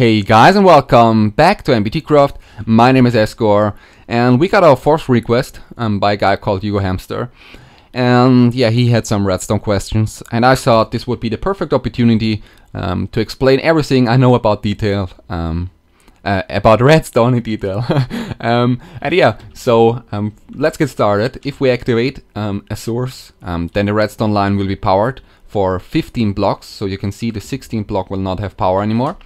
Hey guys, and welcome back to MBT Craft. My name is Escore, and we got our first request by a guy called Hugo Hamster. And yeah, he had some redstone questions, and I thought this would be the perfect opportunity to explain everything I know about about redstone in detail. And yeah, so let's get started. If we activate a source, then the redstone line will be powered for 15 blocks, so you can see the 16th block will not have power anymore.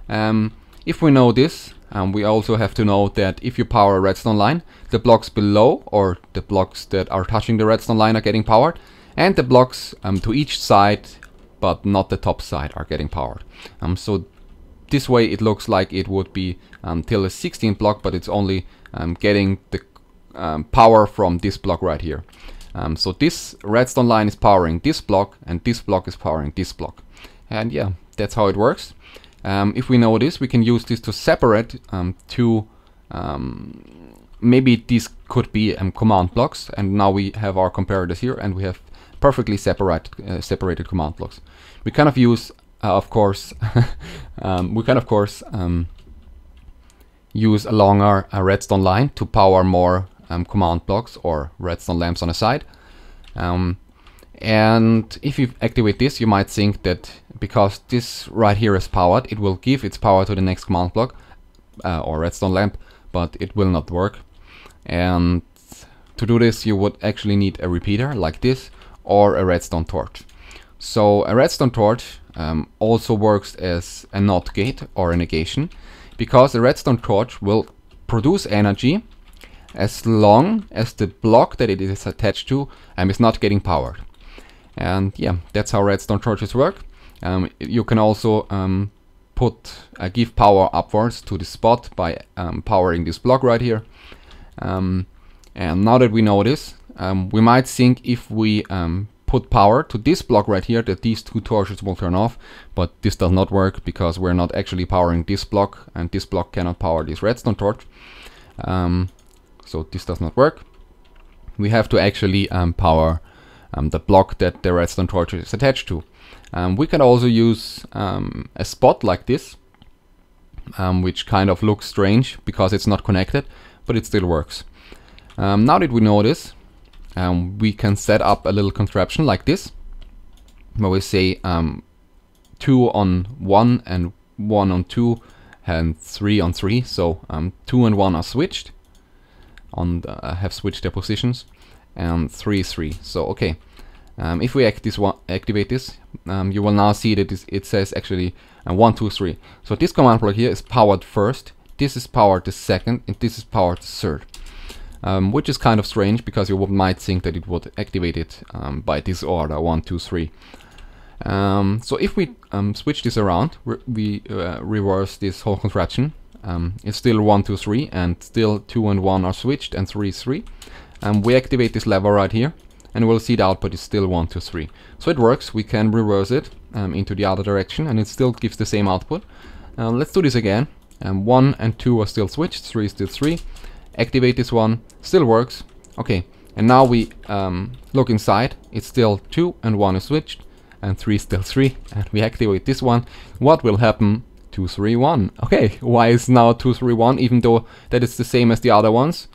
If we know this, we also have to know that if you power a redstone line, the blocks below, or the blocks that are touching the redstone line, are getting powered, and the blocks to each side, but not the top side, are getting powered. So this way it looks like it would be till the 16th block, but it's only getting the power from this block right here. So this redstone line is powering this block, and this block is powering this block. And yeah, that's how it works. If we know this, we can use this to separate two, maybe these could be command blocks, and now we have our comparators here, and we have perfectly separated command blocks. We kind of use, of course, use a longer redstone line to power more command blocks or redstone lamps on the side. And if you activate this, you might think that because this right here is powered, it will give its power to the next command block or redstone lamp, but it will not work. And to do this, you would actually need a repeater like this or a redstone torch. So a redstone torch also works as a NOT gate or a negation, because a redstone torch will produce energy as long as the block that it is attached to is not getting powered. And yeah, that's how redstone torches work. You can also give power upwards to the spot by powering this block right here. And now that we know this, we might think if we put power to this block right here, that these two torches will turn off, but this does not work because we're not actually powering this block, and this block cannot power this redstone torch. So this does not work. We have to actually power the block that the redstone torch is attached to. We can also use a spot like this, which kind of looks strange because it's not connected, but it still works. Now that we know this, we can set up a little contraption like this, where we say 2 on 1 and 1 on 2 and 3 on 3. So 2 and 1 are switched, have switched their positions, and 3 is 3. So okay, if we activate this, you will now see that it says actually 1, 2, 3. So this command block here is powered first, this is powered the second, and this is powered the third. Which is kind of strange because you might think that it would activate it by this order, 1, 2, 3. So if we switch this around, we reverse this whole contraption. It's still 1, 2, 3, and still 2 and 1 are switched, and 3 is 3. We activate this lever right here, and we'll see the output is still 1, 2, 3. So it works. We can reverse it into the other direction, and it still gives the same output. Let's do this again. 1 and 2 are still switched, 3 is still 3. Activate this one, still works. Okay, and now we look inside. It's still 2 and 1 is switched, and 3 is still 3. And we activate this one. What will happen? 2, 3, 1. Okay, why is now 2, 3, 1, even though that is the same as the other ones?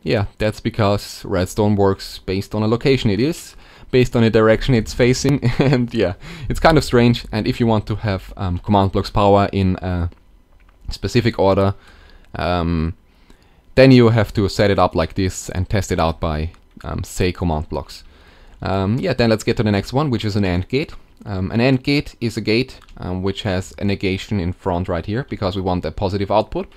Yeah, that's because redstone works based on a location it is, based on the direction it's facing, and yeah, it's kind of strange. And if you want to have command blocks power in a specific order, then you have to set it up like this and test it out by, say, command blocks. Yeah, then let's get to the next one, which is an AND gate. An AND gate is a gate which has a negation in front right here, because we want a positive output.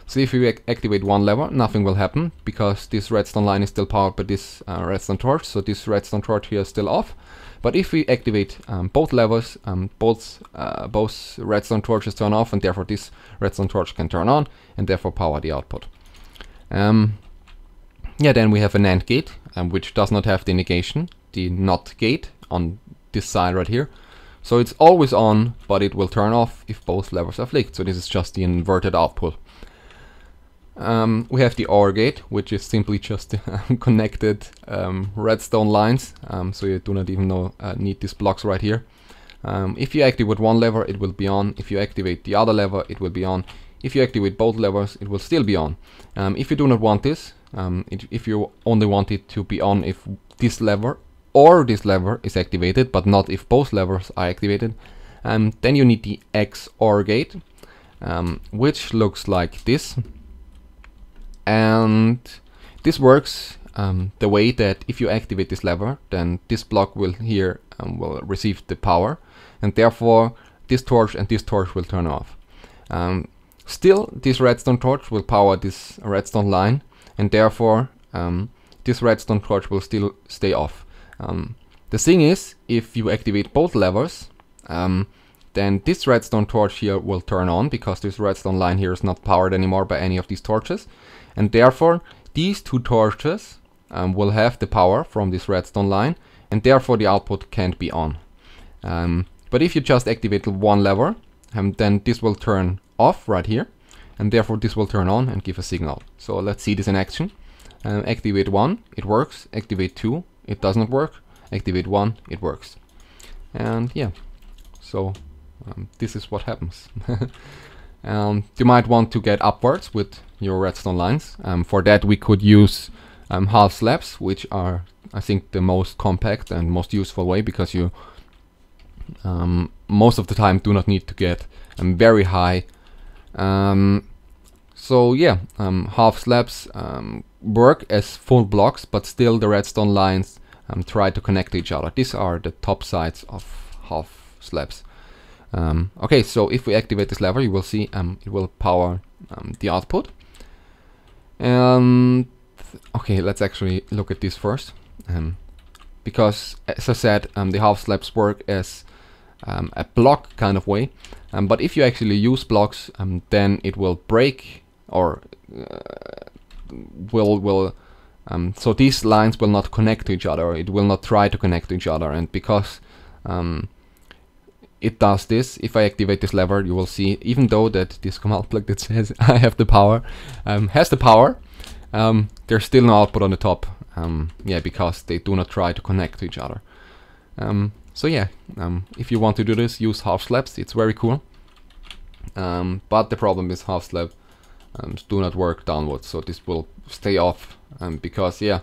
So if we activate one lever, nothing will happen, because this redstone line is still powered by this redstone torch, so this redstone torch here is still off. But if we activate both levers, both redstone torches turn off, and therefore this redstone torch can turn on, and therefore power the output. Yeah, then we have an AND gate, which does not have the negation, the NOT gate on this side right here. So it's always on, but it will turn off if both levers are flicked. So this is just the inverted output. We have the OR gate, which is simply just connected redstone lines. So you do not even need these blocks right here. If you activate one lever, it will be on. If you activate the other lever, it will be on. If you activate both levers, it will still be on. If you do not want this, if you only want it to be on if this lever or this lever is activated, but not if both levers are activated, then you need the XOR gate, which looks like this. And this works the way that if you activate this lever, then this block will here will receive the power, and therefore this torch and this torch will turn off. Still, this redstone torch will power this redstone line, and therefore this redstone torch will still stay off. The thing is, if you activate both levers, then this redstone torch here will turn on, because this redstone line here is not powered anymore by any of these torches, and therefore these two torches will have the power from this redstone line, and therefore the output can't be on. But if you just activate one lever, then this will turn off right here, and therefore this will turn on and give a signal. So let's see this in action. Activate 1, it works. Activate 2, it does not work. Activate 1, it works. And yeah, so this is what happens. You might want to get upwards with your redstone lines. For that we could use half slabs, which are, I think, the most compact and most useful way, because you most of the time do not need to get very high. So yeah, half slabs work as full blocks, but still the redstone lines try to connect to each other. These are the top sides of half slabs. Okay, so if we activate this lever, you will see it will power the output. And okay, let's actually look at this first, because as I said, the half slabs work as a block kind of way, but if you actually use blocks, then it will break, or so these lines will not connect to each other, or it will not try to connect to each other. And because it does this, if I activate this lever, you will see, even though that this command block that says I have the power has the power, there's still no output on the top. Yeah, because they do not try to connect to each other. So yeah, if you want to do this, use half slabs. It's very cool. But the problem is half slabs do not work downwards, so this will stay off. Because yeah,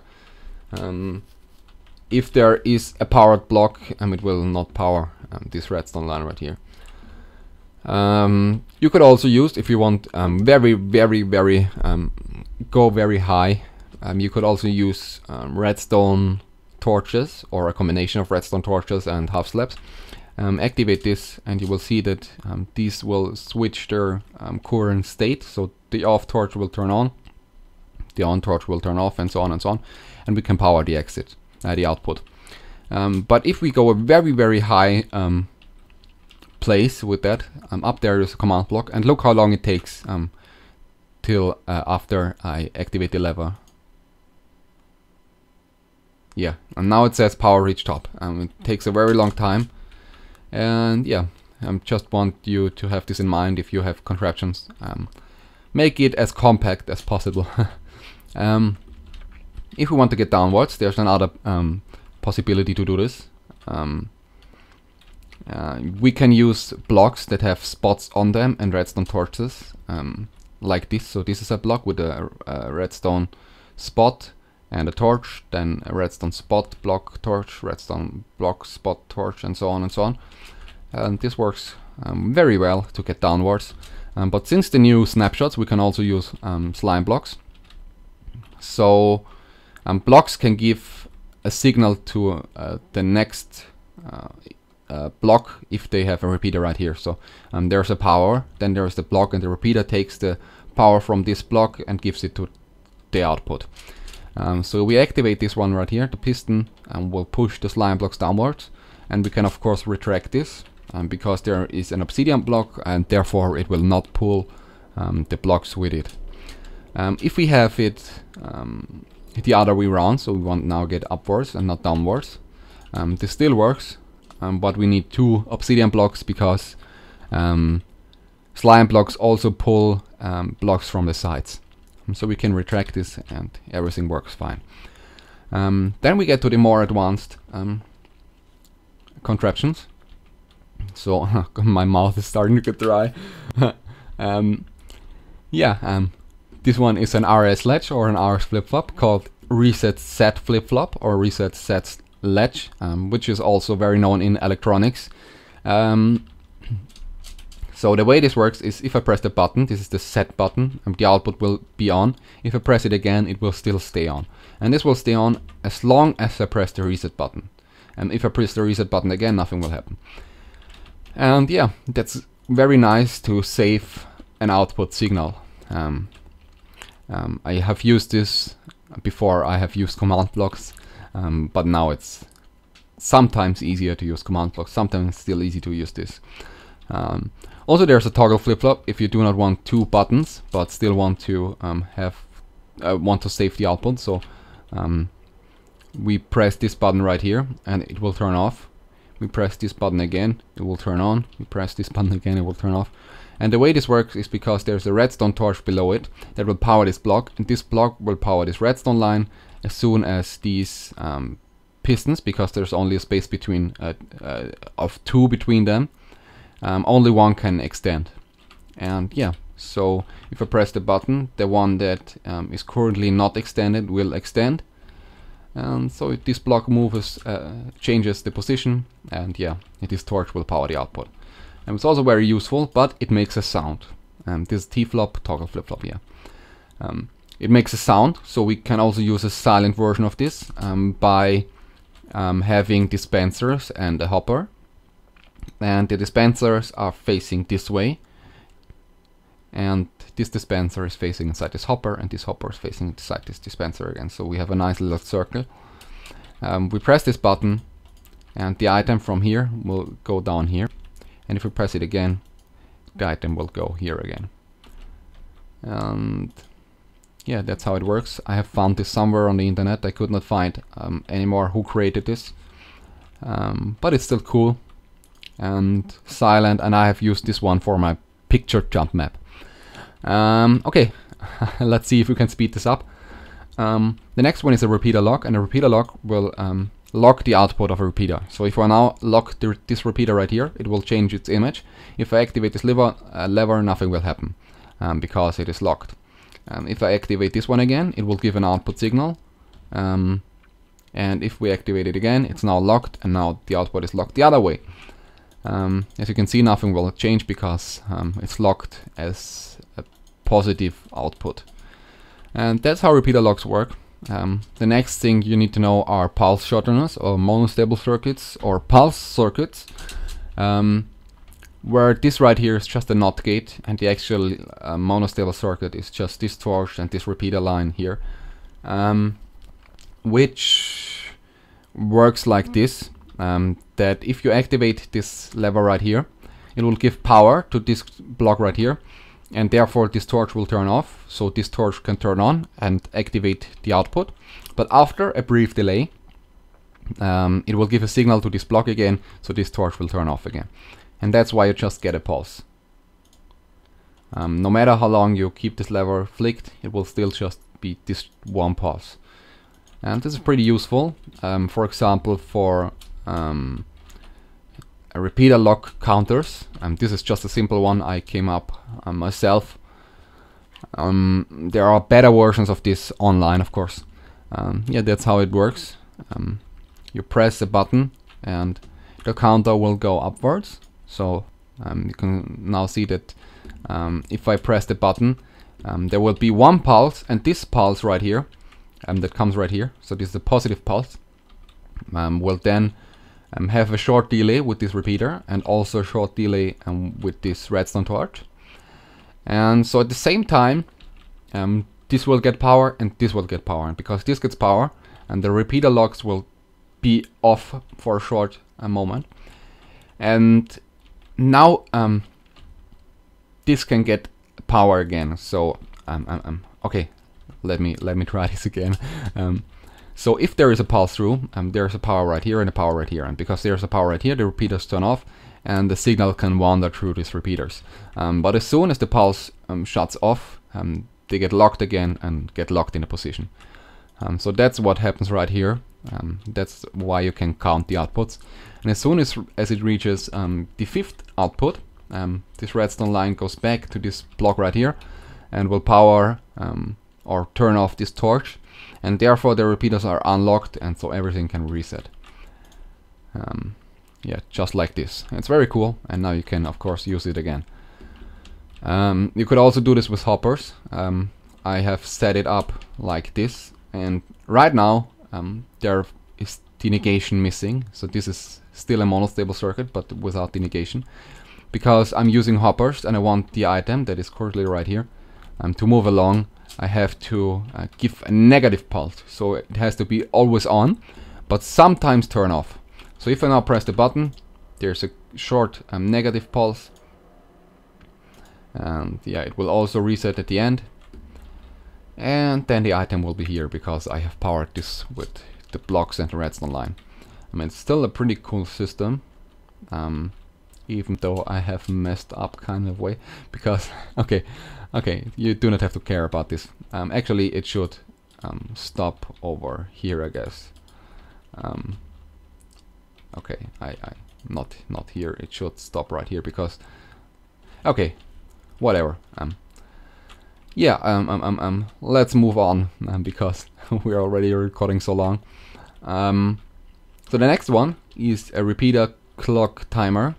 if there is a powered block, it will not power this redstone line right here. You could also use, if you want go very high, you could also use redstone torches, or a combination of redstone torches and half slabs. Activate this, and you will see that these will switch their current state. So the off torch will turn on, the on torch will turn off, and so on and so on, and we can power the exit, the output. But if we go a very high place with that, up there is a command block, and look how long it takes till after I activate the lever. Yeah, and now it says power reached top. It takes a very long time, and yeah, just want you to have this in mind if you have contraptions. Make it as compact as possible. If we want to get downwards, there's another possibility to do this. We can use blocks that have spots on them and redstone torches, like this. So this is a block with a redstone spot and a torch, then a redstone spot block torch, redstone block spot torch, and so on and so on. And this works very well to get downwards. But since the new snapshots, we can also use slime blocks. So blocks can give a signal to the next block if they have a repeater right here. So there's a power, then there's the block, and the repeater takes the power from this block and gives it to the output. So we activate this one right here, the piston, and will push the slime blocks downwards. And we can of course retract this because there is an obsidian block, and therefore it will not pull the blocks with it. If we have it the other way around, so we want now get upwards and not downwards, this still works, but we need 2 obsidian blocks, because slime blocks also pull blocks from the sides. So we can retract this and everything works fine. Then we get to the more advanced contraptions. So my mouth is starting to get dry. This one is an RS latch or an RS flip-flop called reset set flip-flop or reset set latch, which is also very known in electronics. So the way this works is if I press the button, this is the set button, the output will be on. If I press it again, it will still stay on. And this will stay on as long as I press the reset button. And if I press the reset button again, nothing will happen. And yeah, that's very nice to save an output signal. I have used this before. I have used command blocks, but now it's sometimes easier to use command blocks, sometimes still easy to use this. Also, there's a toggle flip-flop if you do not want two buttons, but still want to want to save the output. So we press this button right here, and it will turn off. We press this button again, it will turn on. We press this button again, it will turn off. And the way this works is because there's a redstone torch below it that will power this block, and this block will power this redstone line as soon as these pistons, because there's only a space between of two between them. Only one can extend. And yeah, so if I press the button, the one that is currently not extended will extend. And so this block moves, changes the position, and yeah, this torch will power the output. And it's also very useful, but it makes a sound. This is T-flop, toggle flip-flop, yeah. It makes a sound, so we can also use a silent version of this by having dispensers and a hopper. And the dispensers are facing this way, and this dispenser is facing inside this hopper, and this hopper is facing inside this dispenser again. So we have a nice little circle. We press this button, and the item from here will go down here. And if we press it again, the item will go here again. And yeah, that's how it works. I have found this somewhere on the internet. I could not find anymore who created this, but it's still cool and silent, and I have used this one for my picture jump map. Okay, let's see if we can speed this up. The next one is a repeater lock, and a repeater lock will lock the output of a repeater. So if I now lock this repeater right here, it will change its image. If I activate this lever, nothing will happen because it is locked. If I activate this one again, it will give an output signal. And if we activate it again, it's now locked, and now the output is locked the other way. As you can see, nothing will change because it's locked as a positive output. And that's how repeater locks work. The next thing you need to know are pulse shorteners or monostable circuits or pulse circuits, where this right here is just a NOT gate, and the actual monostable circuit is just this torch and this repeater line here, which works like this. That if you activate this lever right here, it will give power to this block right here, and therefore this torch will turn off, so this torch can turn on and activate the output. But after a brief delay, it will give a signal to this block again, so this torch will turn off again. And that's why you just get a pulse. No matter how long you keep this lever flicked, it will still just be this one pulse. And this is pretty useful, for example, for a repeater lock counters. This is just a simple one I came up myself. There are better versions of this online, of course. Yeah, that's how it works. You press a button and the counter will go upwards. So you can now see that if I press the button, there will be one pulse, and this pulse right here, that comes right here, so this is a positive pulse, will then have a short delay with this repeater, and also a short delay with this redstone torch. And so at the same time, this will get power and this will get power, and because this gets power, and the repeater locks will be off for a short moment. And now this can get power again. So okay, let me try this again. So if there is a pulse through, there's a power right here and a power right here, and because there's a power right here, the repeaters turn off and the signal can wander through these repeaters. But as soon as the pulse shuts off, they get locked again and get locked in a position. So that's what happens right here. That's why you can count the outputs. And as soon as it reaches the 5th output, this redstone line goes back to this block right here and will power or turn off this torch, and therefore the repeaters are unlocked, and so everything can reset. Yeah, just like this. It's very cool, and now you can of course use it again. You could also do this with hoppers. I have set it up like this, and right now there is the negation missing, so this is still a monostable circuit but without the negation, because I'm using hoppers and I want the item that is currently right here to move along. I have to give a negative pulse, so it has to be always on but sometimes turn off. So if I now press the button, there's a short negative pulse, and yeah, it will also reset at the end, and then the item will be here because I have powered this with the blocks and the redstone line. I mean, it's still a pretty cool system, even though I have messed up kind of way, because okay, you do not have to care about this. Actually it should stop over here, I guess. Okay, I not here, it should stop right here because, okay, whatever. Yeah, let's move on because we're already recording so long. So the next one is a repeater clock timer.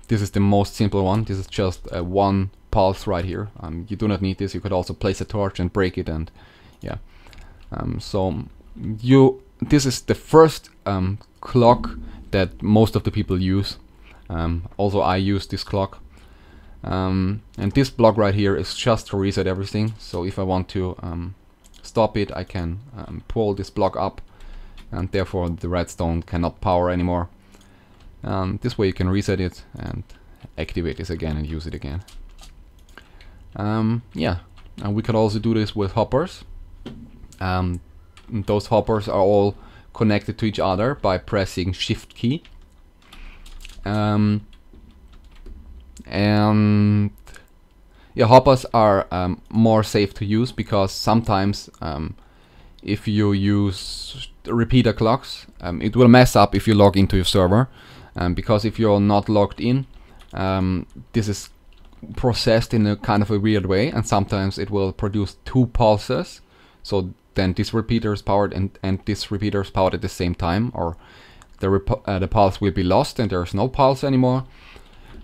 This is the most simple one. This is just one pulse right here. You do not need this. You could also place a torch and break it, and yeah. So this is the first clock that most of the people use. Also I use this clock. And this block right here is just to reset everything. So if I want to stop it, I can pull this block up, and therefore the redstone cannot power anymore. This way you can reset it and activate this again and use it again. Yeah, and we can also do this with hoppers. Those hoppers are all connected to each other by pressing Shift key. And yeah, hoppers are more safe to use because sometimes if you use repeater clocks, it will mess up if you log into your server, because if you're not logged in, this is processed in a kind of a weird way, and sometimes it will produce two pulses. So then this repeater is powered and this repeater is powered at the same time, or the pulse will be lost and there's no pulse anymore.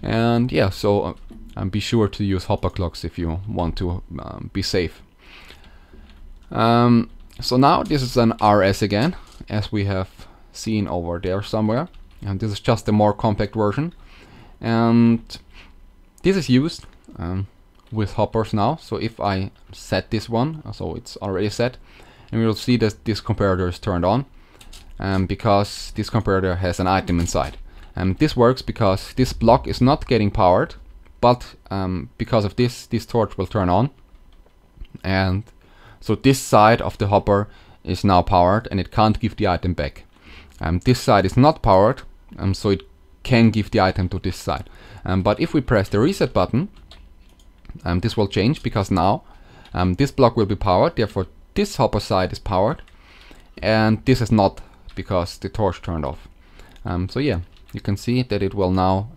And yeah, so be sure to use hopper clocks if you want to be safe. So now this is an RS again, as we have seen over there somewhere, and this is just a more compact version, and this is used with hoppers now. So if I set this one, so it's already set, and we will see that this comparator is turned on, because this comparator has an item inside. This works because this block is not getting powered, but because of this torch will turn on, and so this side of the hopper is now powered and it can't give the item back. This side is not powered, so it can give the item to this side. But if we press the reset button, this will change, because now this block will be powered, therefore this hopper side is powered, and this is not, because the torch turned off. So yeah, you can see that it will now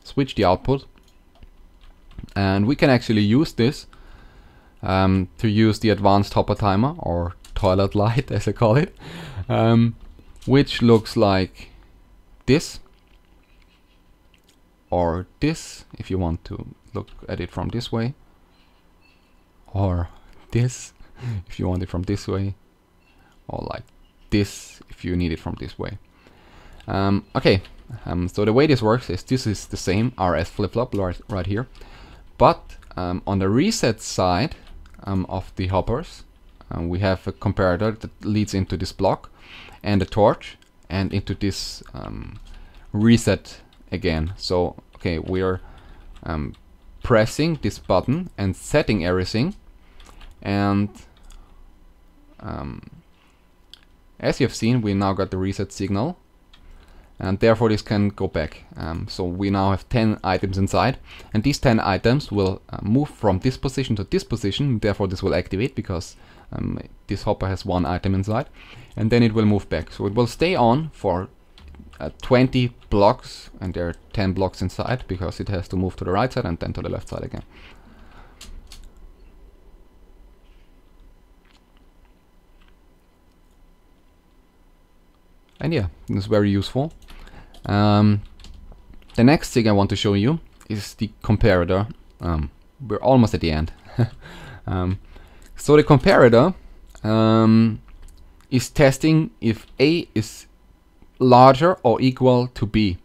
switch the output, and we can actually use this to use the advanced hopper timer, or toilet light as I call it, which looks like this, or this if you want to look at it from this way, or this if you want it from this way, or like this if you need it from this way. Okay, so the way this works is this is the same RS flip-flop right here, but on the reset side of the hoppers, we have a comparator that leads into this block and a torch and into this reset again. So okay, we're pressing this button and setting everything, and as you have seen, we now got the reset signal, and therefore this can go back. So we now have 10 items inside, and these 10 items will move from this position to this position, therefore this will activate because this hopper has one item inside, and then it will move back. So it will stay on for 20 blocks, and there are 10 blocks inside because it has to move to the right side and then to the left side again. And yeah, it's very useful. The next thing I want to show you is the comparator. We're almost at the end. So the comparator is testing if A is larger or equal to B.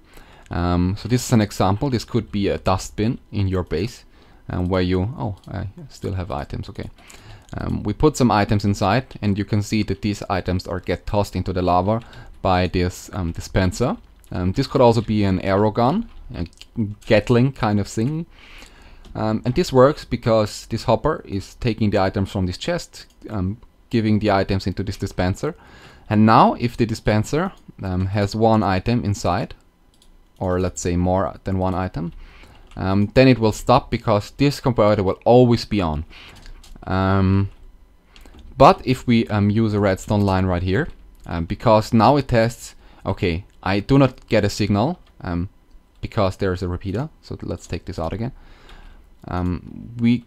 So this is an example. This could be a dustbin in your base where you... Oh, I still have items, okay. We put some items inside, and you can see that these items get tossed into the lava by this dispenser. This could also be an arrow gun, a Gatling kind of thing. And this works because this hopper is taking the items from this chest, giving the items into this dispenser. And now if the dispenser has one item inside, or let's say more than one item, then it will stop because this comparator will always be on. But if we use a redstone line right here, because now it tests, okay, I do not get a signal because there's a repeater. So let's take this out again. We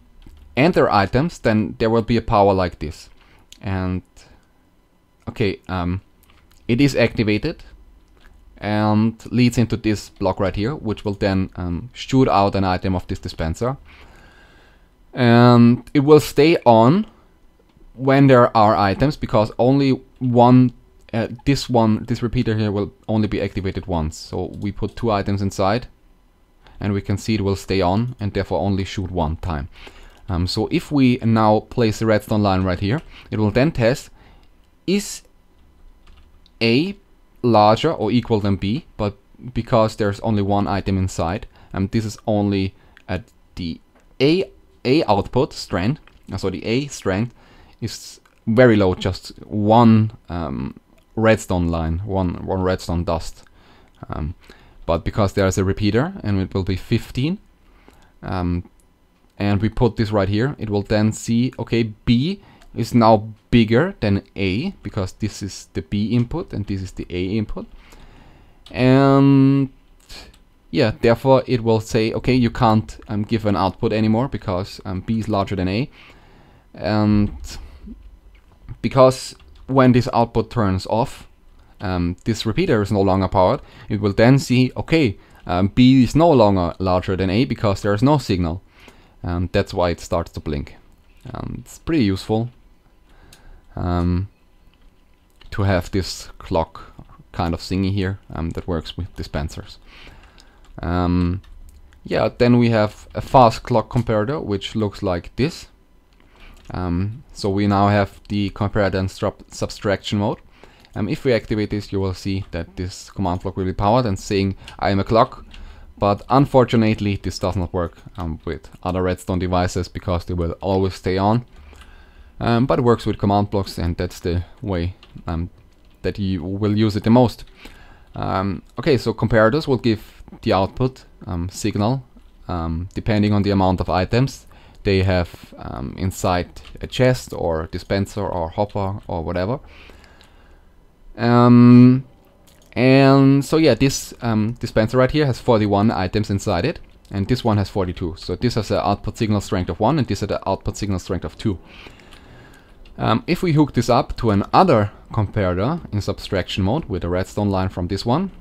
enter items, then there will be a power like this. And okay, it is activated and leads into this block right here, which will then shoot out an item of this dispenser. And it will stay on when there are items, because only one, this repeater here will only be activated once. So we put two items inside, and we can see it will stay on and therefore only shoot one time. So if we now place the redstone line right here, it will then test, is A larger or equal than B, but because there's only one item inside, this is only at the A output strength, so the A strength is very low, just one redstone line, one redstone dust. But because there's a repeater and it will be 15, and we put this right here, it will then see, okay, B is now bigger than A, because this is the B input and this is the A input. And yeah, therefore it will say, okay, you can't give an output anymore because B is larger than A. And because when this output turns off, this repeater is no longer powered, it will then see, okay, B is no longer larger than A because there is no signal. And that's why it starts to blink. It's pretty useful to have this clock kind of thingy here that works with dispensers. Yeah, then we have a fast clock comparator, which looks like this. So we now have the comparator in subtraction mode. If we activate this, you will see that this command block will be powered and saying I am a clock. But unfortunately, this does not work with other redstone devices because they will always stay on. But it works with command blocks, and that's the way that you will use it the most. Okay, so comparators will give the output signal depending on the amount of items they have inside a chest or dispenser or hopper or whatever. And so yeah, this dispenser right here has 41 items inside it, and this one has 42. So this has an output signal strength of 1, and this has an output signal strength of 2. If we hook this up to another comparator in subtraction mode with a redstone line from this one,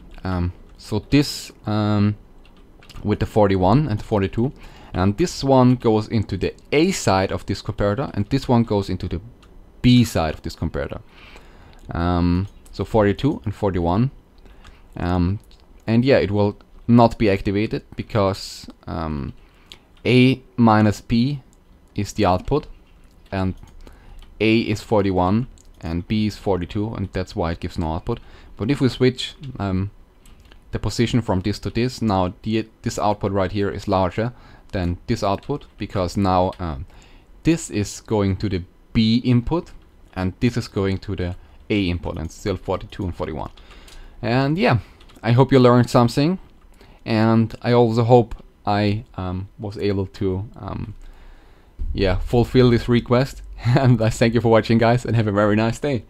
so this with the 41 and the 42, and this one goes into the A side of this comparator, and this one goes into the B side of this comparator. So 42 and 41. And yeah, it will not be activated because A minus B is the output, and A is 41 and B is 42, and that's why it gives no output. But if we switch the position from this to this, now this output right here is larger than this output, because now this is going to the B input and this is going to the A input, and still 42 and 41. And yeah, I hope you learned something, and I also hope I was able to yeah, fulfill this request. And I thank you for watching, guys, and have a very nice day.